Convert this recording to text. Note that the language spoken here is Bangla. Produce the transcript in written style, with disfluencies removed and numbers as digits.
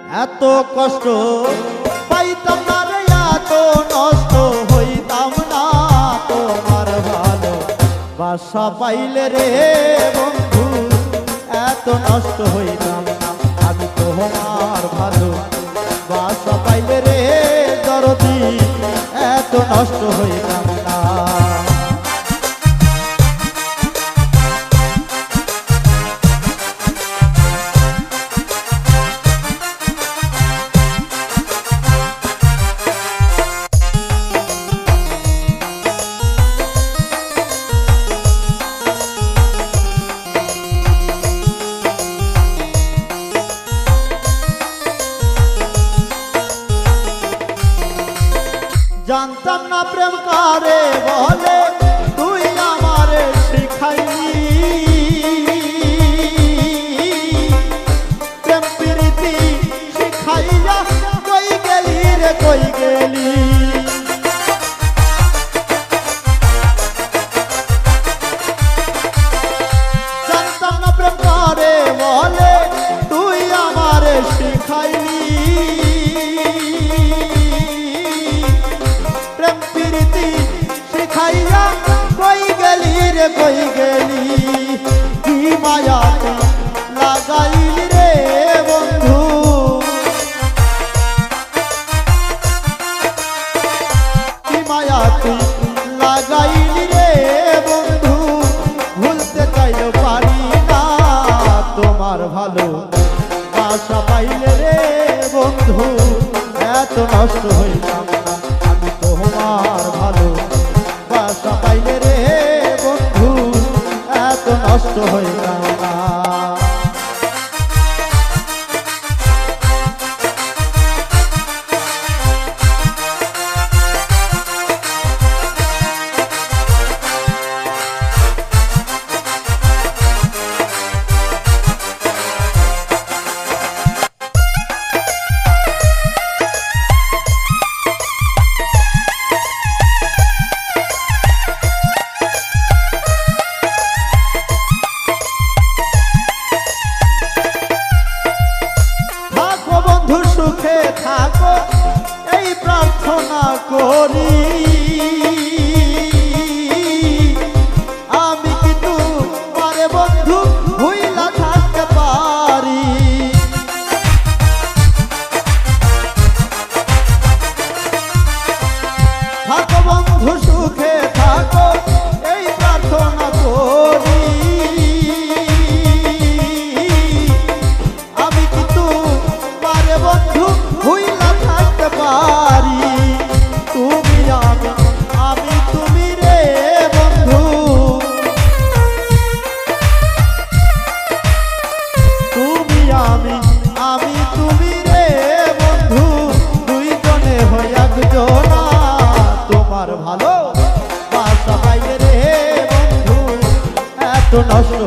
এত কষ্ট পাইতাম না রে, এত নষ্ট হইতাম না তোমার ভালো বাসা পাইলে রে বন্ধু, এত নষ্ট হইতাম না আমি তোমার ভালো বাসা পাইলে রে দরদি, এত নষ্ট হইতাম না। জানতাম না প্রেম কারে বলে, তুই আমারে শিখাইলি প্রেম প্রীতি শিখাইয়া কই গেলি রে কই গেলি। জানতাম না প্রেম কারে বলে, তুই আমারে শিখাইলি শিখাইয়া কই গেলি রে কই গেলি। কি মায়াতে লাগাইলি রে বন্ধু, কি মায়াতে লাগাইলি রে বন্ধু, ভুলতে চাইলেও পারি না তোমার ভালো বাসা পাইলে রে বন্ধু, এত নষ্ট হইতাম না আমি তোমার ভালো বাসা পাইলে রে বন্ধু, এত নষ্ট হইতাম না। সুখে থাকো এই প্রার্থনা করি, আমি কিন্তু পারে বন্ধু ভুইলা থাকতে পারি। থাকো বন্ধু সুখে থাকো এই প্রার্থনা করি, আমি কিন্তু পারে বন্ধু ভুইলা থাকতে পারি। তুমি আমি তুমি রে বন্ধু, তুমি আমি তুমি রে বন্ধু, দুইজনে হই একজনা তোমার ভালো বাসা পাইলে রে বন্ধু, এত নষ্ট